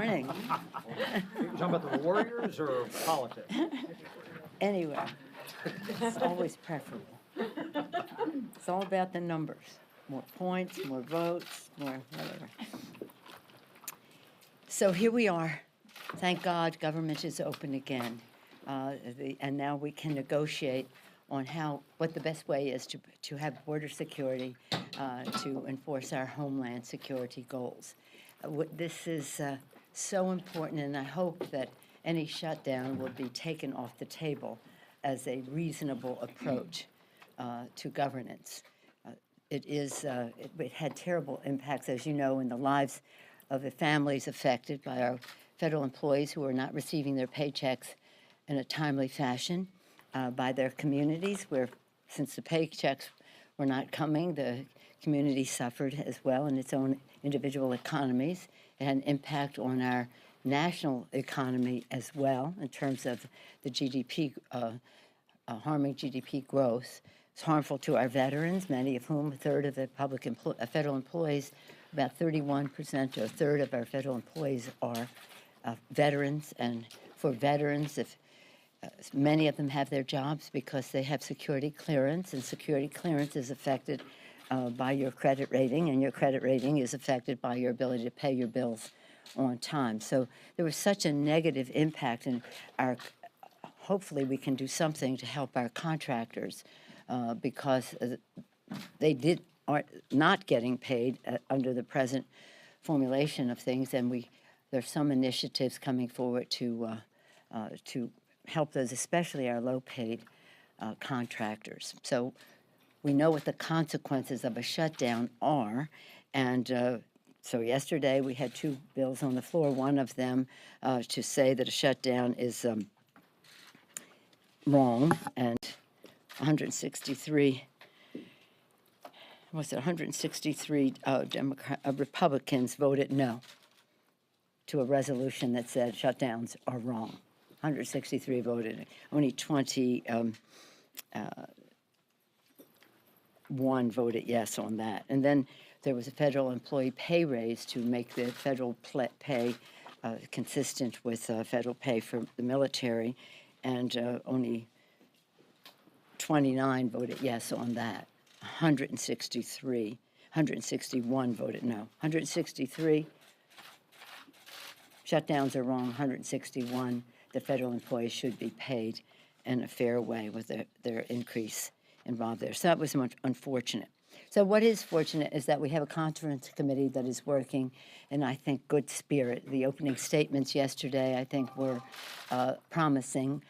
morning. You talking about the Warriors or politics? Anyway, it's always preferable. It's all about the numbers. More points, more votes, more whatever. So here we are. Thank God government is open again. And now we can negotiate on what the best way is to have border security to enforce our homeland security goals. This is so important, and I hope that any shutdown will be taken off the table as a reasonable approach to governance. It had terrible impacts, as you know, in the lives of the families affected by our federal employees who are not receiving their paychecks in a timely fashion, by their communities, where since the paychecks were not coming, the community suffered as well in its own individual economies. It had an impact on our national economy as well in terms of the GDP, harming GDP growth. It's harmful to our veterans, many of whom, a third of the federal employees, about 31% or a third of our federal employees are veterans. And for veterans, if many of them have their jobs because they have security clearance, and security clearance is affected by your credit rating, and your credit rating is affected by your ability to pay your bills on time. So there was such a negative impact, and hopefully we can do something to help our contractors because they are not getting paid under the present formulation of things, and there's some initiatives coming forward to help those, especially our low-paid contractors. So we know what the consequences of a shutdown are, and so yesterday we had two bills on the floor. One of them to say that a shutdown is wrong, and 163 Republicans voted no to a resolution that said shutdowns are wrong. 163 voted. Only 21 voted yes on that. And then there was a federal employee pay raise to make the federal pay consistent with federal pay for the military, and only 29 voted yes on that. 161 voted no. 163 shutdowns are wrong. 161 the federal employees should be paid in a fair way with their increase involved there. So that was much unfortunate. So what is fortunate is that we have a conference committee that is working in, I think, good spirit. The opening statements yesterday, I think, were promising.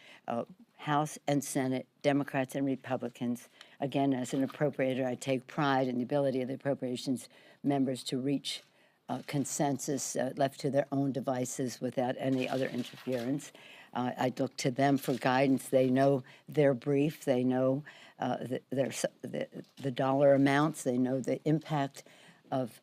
House and Senate, Democrats and Republicans. Again, as an appropriator, I take pride in the ability of the appropriations members to reach consensus left to their own devices without any other interference. I look to them for guidance. They know their brief. They know the dollar amounts. They know the impact of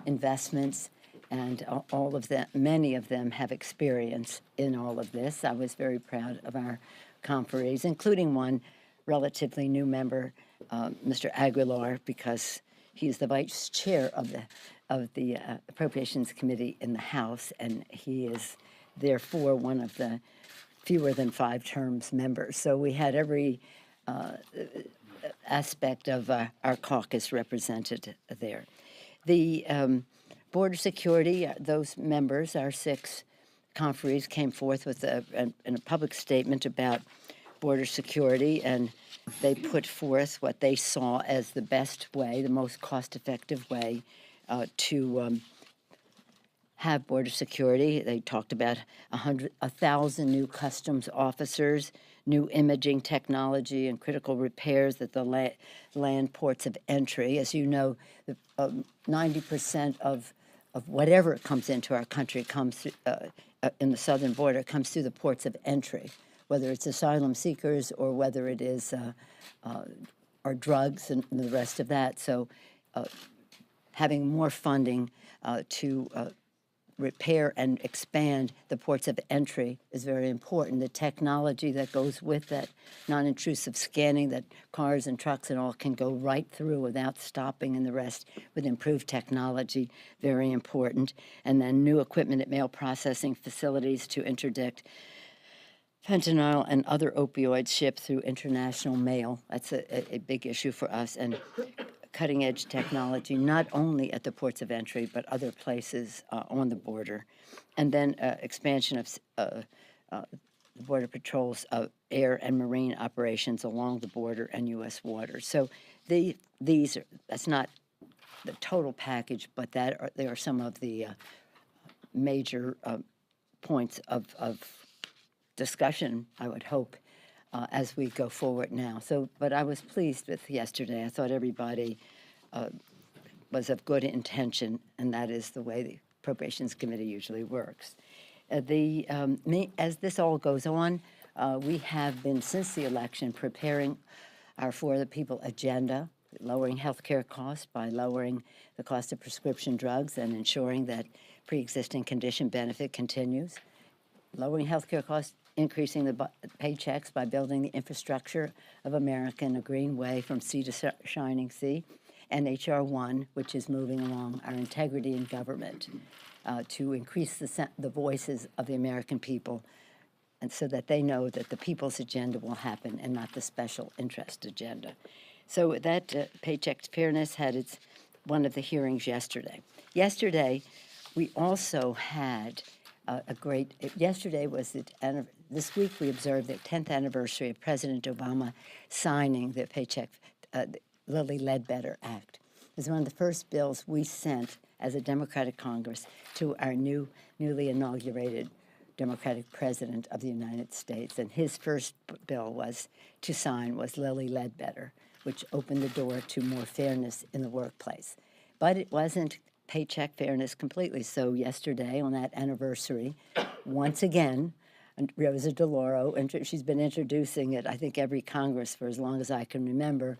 investments, and all of them. Many of them have experience in all of this. I was very proud of our conferees, including one relatively new member, Mr. Aguilar, because he's the vice chair of the Appropriations Committee in the House, and he is therefore one of the fewer than 5 terms members. So we had every aspect of our caucus represented there. The border security, those members, our 6 conferees, came forth with a public statement about border security, and they put forth what they saw as the best way, the most cost-effective way to have border security. They talked about 1,000 new customs officers, new imaging technology, and critical repairs at the land ports of entry. As you know, 90% of whatever comes into our country comes in the southern border comes through the ports of entry, whether it's asylum seekers or whether it is our drugs and the rest of that. So having more funding to repair and expand the ports of entry is very important. The technology that goes with that, non-intrusive scanning that cars and trucks and all can go right through without stopping, and the rest with improved technology, very important. And then new equipment at mail processing facilities to interdict fentanyl and other opioids shipped through international mail. That's a big issue for us. And cutting-edge technology, not only at the ports of entry, but other places on the border. And then expansion of Border Patrol's air and marine operations along the border and U.S. waters. So that's not the total package, but they are some of the major points of discussion, I would hope, as we go forward now. But I was pleased with yesterday. I thought everybody was of good intention, and that is the way the Appropriations Committee usually works. As this all goes on, we have been, since the election, preparing our For the People agenda, lowering health care costs by lowering the cost of prescription drugs and ensuring that pre-existing condition benefit continues, lowering health care costs, increasing the paychecks by building the infrastructure of America in a green way from sea to shining sea, and H.R. 1, which is moving along our integrity in government to increase the voices of the American people, and so that they know that the people's agenda will happen and not the special interest agenda. So that Paycheck Fairness had one of the hearings yesterday. Yesterday, we also had yesterday was this week we observed the 10th anniversary of President Obama signing the Lilly Ledbetter Act. It was one of the first bills we sent as a Democratic Congress to our newly inaugurated Democratic President of the United States. And his first bill to sign was Lilly Ledbetter, which opened the door to more fairness in the workplace. But it wasn't paycheck fairness completely. So yesterday, on that anniversary, once again, Rosa DeLauro, she's been introducing it, I think, every Congress for as long as I can remember.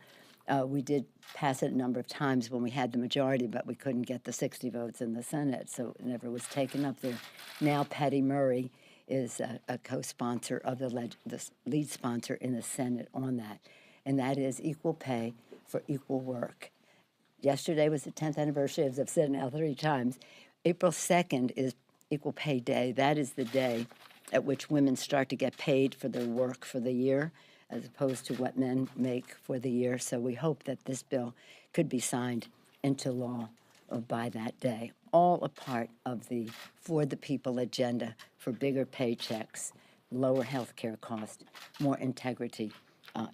We did pass it a number of times when we had the majority, but we couldn't get the 60 votes in the Senate, so it never was taken up there. Now Patty Murray is a co-sponsor of the lead sponsor in the Senate on that, and that is equal pay for equal work. Yesterday was the 10th anniversary, as I've said now 3 times. April 2nd is Equal Pay Day. That is the day at which women start to get paid for their work for the year, as opposed to what men make for the year. So we hope that this bill could be signed into law by that day, all a part of the For the People agenda for bigger paychecks, lower health care costs, more integrity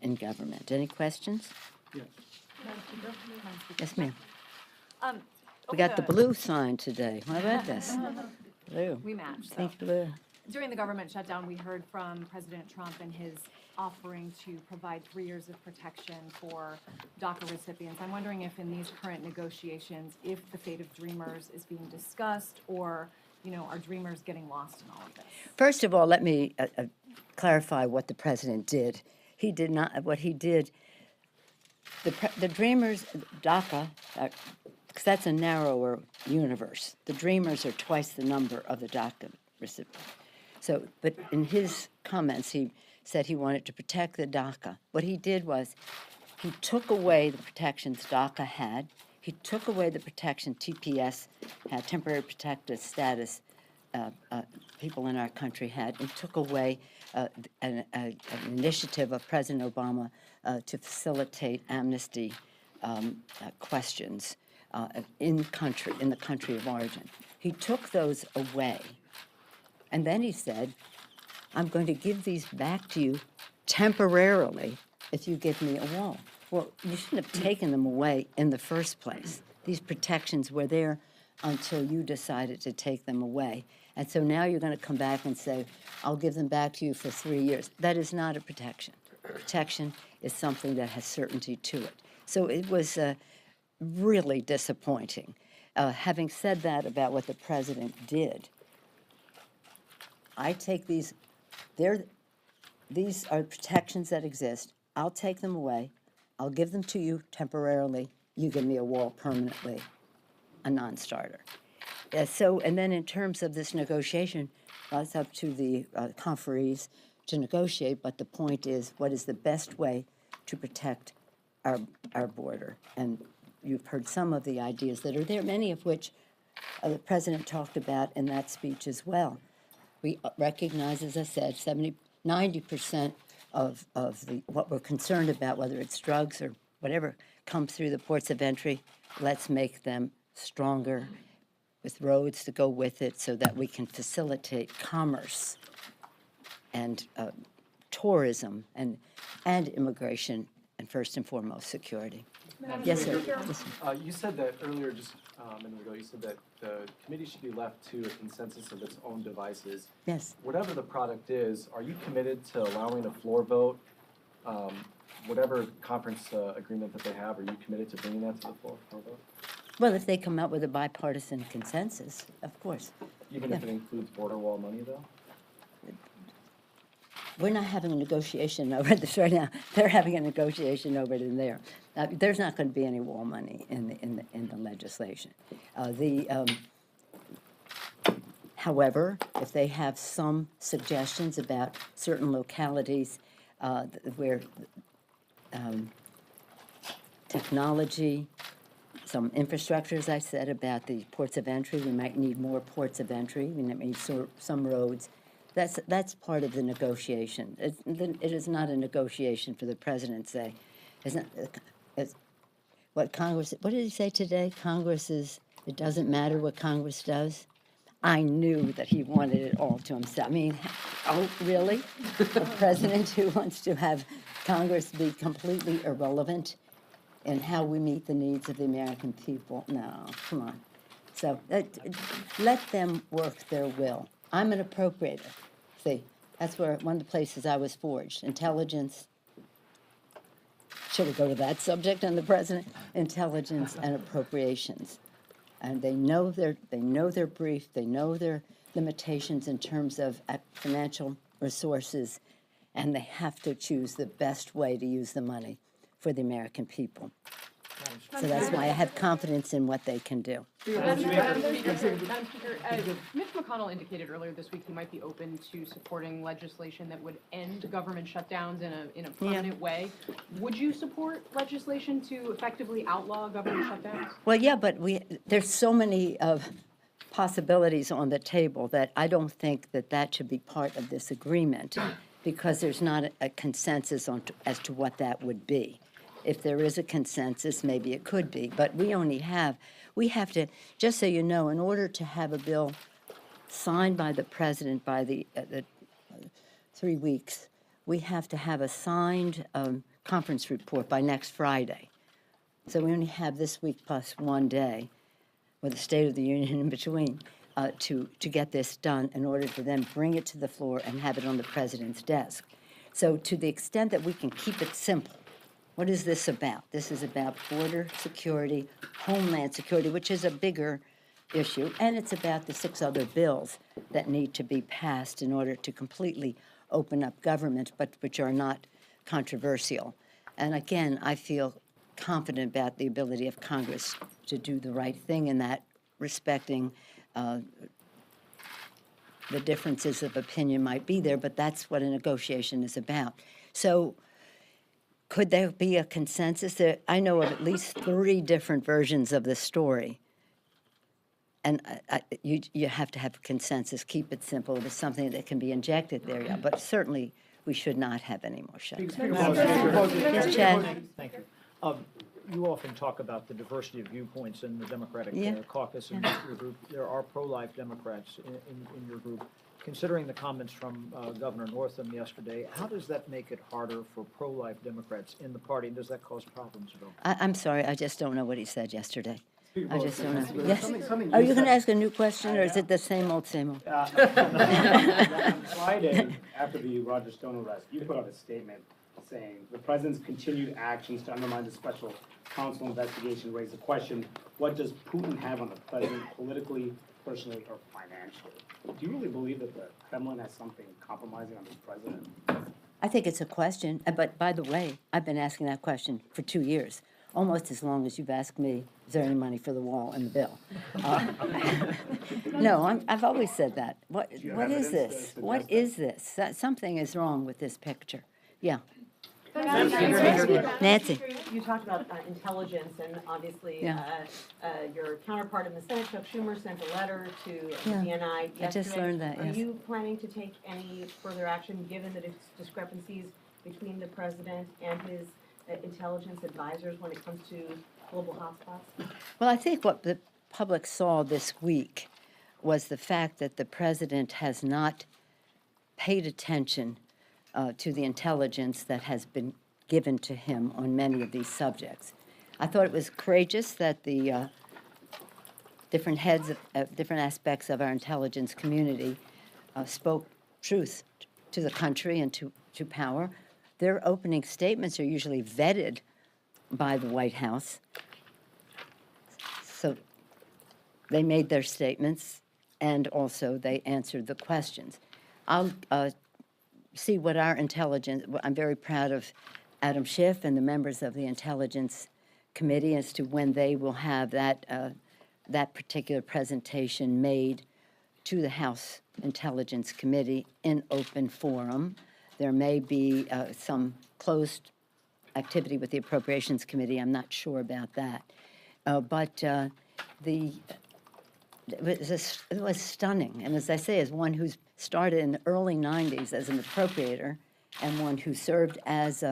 in government. Any questions? Yes. Yes, ma'am. We got the blue sign today. How about this? Blue. We match. So. Think blue. During the government shutdown, we heard from President Trump and his offering to provide 3 years of protection for DACA recipients. I'm wondering if in these current negotiations, if the fate of Dreamers is being discussed, or, are Dreamers getting lost in all of this? First of all, let me clarify what the president did. He did not, what he did, the Dreamers, DACA, because that's a narrower universe. The Dreamers are twice the number of the DACA recipients. So, but in his comments, he said he wanted to protect the DACA. What he did was he took away the protections DACA had. He took away the protection TPS had, temporary protected status, people in our country had. He took away an initiative of President Obama to facilitate amnesty questions in the country of origin. He took those away, and then he said, I'm going to give these back to you temporarily if you give me a wall. Well, you shouldn't have taken them away in the first place. These protections were there until you decided to take them away. And so now you're going to come back and say, I'll give them back to you for 3 years. That is not a protection. Protection is something that has certainty to it. So it was really disappointing. Having said that about what the president did, I take these are protections that exist. I'll take them away. I'll give them to you temporarily. You give me a wall permanently, a non-starter. So, and then in terms of this negotiation, it's up to the conferees to negotiate, but the point is, what is the best way to protect our border? And you've heard some of the ideas that are there, many of which the president talked about in that speech as well. We recognize, as I said, 90% of what we're concerned about, whether it's drugs or whatever comes through the ports of entry, let's make them stronger with roads to go with it so that we can facilitate commerce and tourism and immigration, and first and foremost, security. Yes, sir. Listen. You said that earlier, just a minute ago, you said that the committee should be left to a consensus of its own devices. Yes. Whatever the product is, are you committed to allowing a floor vote? Whatever conference agreement that they have, are you committed to bringing that to the floor vote? Well, if they come out with a bipartisan consensus, of course. Even if it includes border wall money, though? We're not having a negotiation over this right now. They're having a negotiation over it in there. There's not going to be any wall money in the legislation. However, if they have some suggestions about certain localities where technology, some infrastructure, as I said, about the ports of entry, we might need more ports of entry. We might need some roads. That's part of the negotiation. It is not a negotiation for the president to say. What did he say today? It doesn't matter what Congress does. I knew that he wanted it all to himself. I mean, oh, really? A president who wants to have Congress be completely irrelevant in how we meet the needs of the American people? No, come on. So let them work their will. I'm an appropriator. See, that's where one of the places I was forged. Intelligence. Should we go to that subject on the president? Intelligence and appropriations. And they know their brief. They know their limitations in terms of financial resources, and they have to choose the best way to use the money for the American people. So that's why I have confidence in what they can do. Madam Speaker, Mitch McConnell indicated earlier this week he might be open to supporting legislation that would end government shutdowns in a permanent way. Would you support legislation to effectively outlaw government shutdowns? Well, yeah, but there's so many possibilities on the table that I don't think that should be part of this agreement, because there's not a consensus as to what that would be. If there is a consensus, maybe it could be, but we have to, just so you know, in order to have a bill signed by the president by the 3 weeks, we have to have a signed conference report by next Friday. So we only have this week plus 1 day, with the State of the Union in between, to get this done in order to then bring it to the floor and have it on the president's desk. So to the extent that we can keep it simple, what is this about? This is about border security, homeland security, which is a bigger issue, and it's about the 6 other bills that need to be passed in order to completely open up government, but which are not controversial. And again, I feel confident about the ability of Congress to do the right thing in that, respecting the differences of opinion might be there, but that's what a negotiation is about. So could there be a consensus? I know of at least 3 different versions of the story. And you have to have a consensus, keep it simple. It's something that can be injected there, yeah. But certainly, we should not have any more shutdowns. Yes, Chad? Thank you. You often talk about the diversity of viewpoints in the Democratic caucus in your group. There are pro-life Democrats in your group. Considering the comments from Governor Northam yesterday, how does that make it harder for pro-life Democrats in the party, and does that cause problems at all? I'm sorry, I just don't know what he said yesterday. I just don't know. Speaker, Yes? something Are you you going to said- ask a new question, or is it the same old, same old? On Friday, after the Roger Stone arrest, you put out a statement saying the president's continued actions to undermine the special counsel investigation raise the question, what does Putin have on the president politically, personally, or financially? Do you really believe that the Kremlin has something compromising on this president? I think it's a question, but by the way, I've been asking that question for 2 years. almost as long as you've asked me, is there any money for the wall in the bill? No, I've always said that. What you have is evidence this? to What suggest is this? Something is wrong with this picture. Yeah. Nancy. Nancy. You talked about intelligence, and obviously, Yeah. your counterpart in the Senate, Chuck Schumer, sent a letter to Yeah, DNI yesterday. I just learned that, yes. Are you planning to take any further action, given the discrepancies between the president and his intelligence advisors when it comes to global hotspots? Well, I think what the public saw this week was the fact that the president has not paid attention to the intelligence that has been given to him on many of these subjects. I thought it was courageous that the different heads of different aspects of our intelligence community spoke truth to the country and to power. Their opening statements are usually vetted by the White House. So they made their statements, and also they answered the questions. I'll see what our intelligence, I'm very proud of Adam Schiff and the members of the Intelligence Committee as to when they will have that, that particular presentation made to the House Intelligence Committee in open forum. There may be some closed activity with the Appropriations Committee. I'm not sure about that. But it was stunning. And as I say, as one who's started in the early 90s as an appropriator and one who served as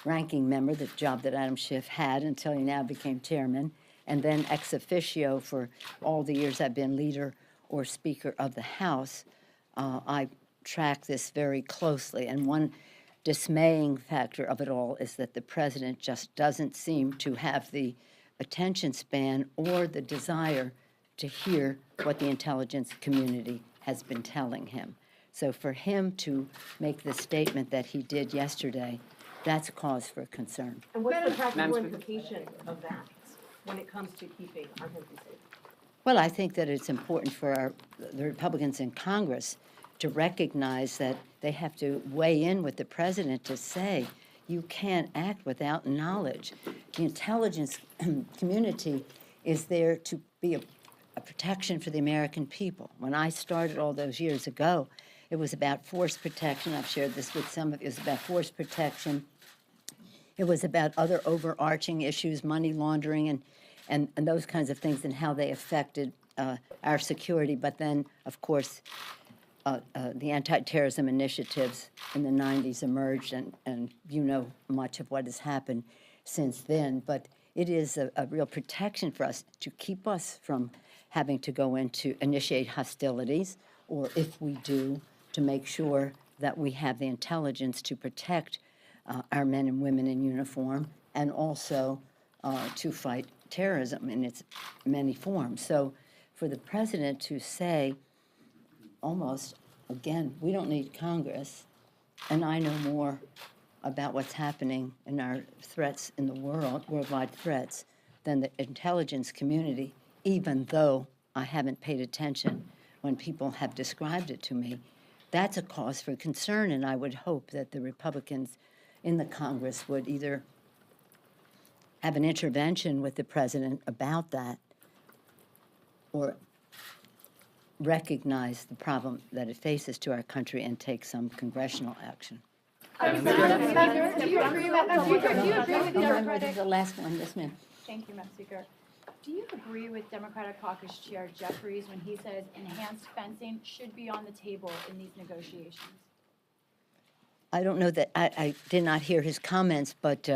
ranking member, the job that Adam Schiff had until he now became chairman, and then ex officio for all the years I've been leader or speaker of the House, I track this very closely. And one dismaying factor of it all is that the president just doesn't seem to have the attention span or the desire to hear what the intelligence community has been telling him. So for him to make the statement that he did yesterday, that's cause for concern. And what's the practical implication of that when it comes to keeping our country safe? Well, I think that it's important for the Republicans in Congress to recognize that they have to weigh in with the president to say, you can't act without knowledge. The intelligence community is there to be a protection for the American people. When I started all those years ago, it was about force protection. I've shared this with some of you. It was about force protection. It was about other overarching issues, money laundering and those kinds of things and how they affected our security. But then, of course, the anti-terrorism initiatives in the 90s emerged, and you know much of what has happened since then. But it is a real protection for us to keep us from having to go into initiate hostilities, or if we do, to make sure that we have the intelligence to protect our men and women in uniform, and also to fight terrorism in its many forms. So for the president to say, almost, again, we don't need Congress, and I know more about what's happening in our threats in the world, worldwide threats, than the intelligence community, even though I haven't paid attention when people have described it to me. That's a cause for concern, and I would hope that the Republicans in the Congress would either have an intervention with the president about that or recognize the problem that it faces to our country and take some congressional action. Do you agree with Democratic? The last one, yes, ma'am. Thank you, Madam Speaker. Do you agree with Democratic Caucus Chair Jeffries when he says enhanced fencing should be on the table in these negotiations? I don't know that I did not hear his comments, but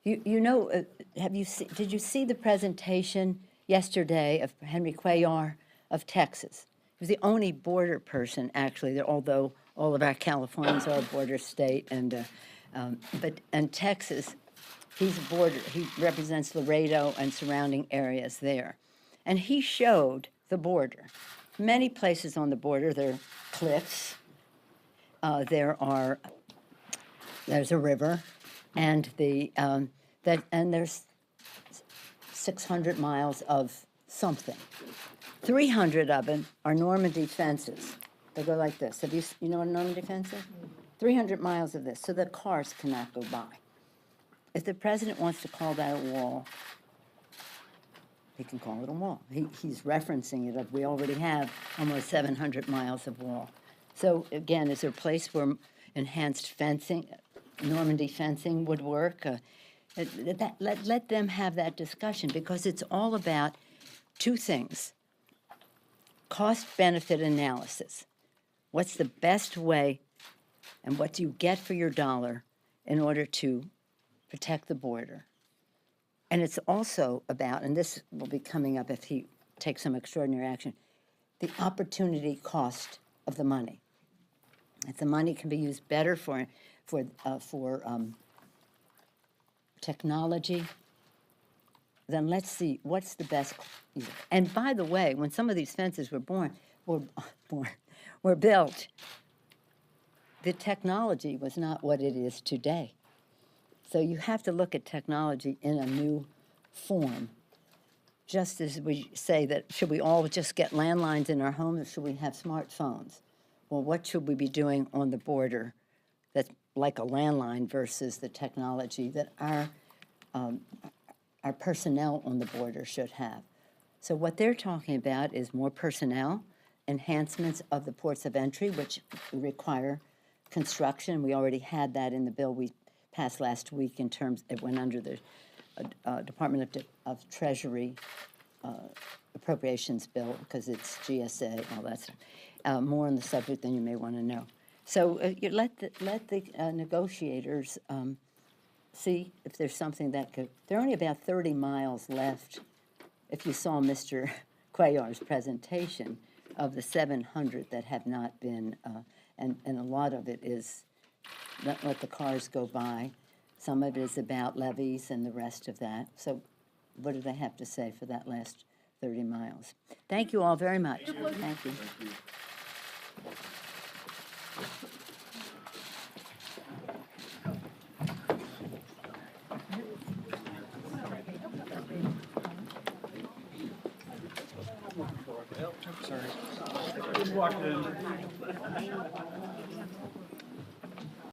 you know, did you see the presentation yesterday of Henry Cuellar of Texas? He was the only border person, actually, although all of our Californians are a border state, and Texas, he's a border. He represents Laredo and surrounding areas there, and he showed the border. Many places on the border, there are cliffs. There's a river, and there's 600 miles of something. 300 of them are Normandy fences. They go like this. You know what a Normandy fence is? 300 miles of this, so the cars cannot go by. If the president wants to call that a wall, he can call it a wall. He's referencing it, we already have almost 700 miles of wall. So again, is there a place where enhanced fencing, Normandy fencing would work? Let them have that discussion, because it's all about two things. Cost-benefit analysis. What's the best way and what do you get for your dollar in order to protect the border? And it's also about, and this will be coming up if he takes some extraordinary action, the opportunity cost of the money. If the money can be used better for technology, then let's see what's the best. And by the way, when some of these fences were built, the technology was not what it is today. So you have to look at technology in a new form. Just as we say that, should we all just get landlines in our homes, or should we have smartphones? Well, what should we be doing on the border that's like a landline versus the technology that our personnel on the border should have? So what they're talking about is more personnel, enhancements of the ports of entry, which require construction. We already had that in the bill we passed last week in terms, it went under the Department of Treasury appropriations bill, because it's GSA, all that stuff. More on the subject than you may want to know. So you let the negotiators see if there's something that could, there are only about 30 miles left, if you saw Mr. Cuellar's presentation, of the 700 that have not been, and a lot of it is not let the cars go by. Some of it is about levees and the rest of that. So what do they have to say for that last 30 miles? Thank you all very much. Thank you. Sorry.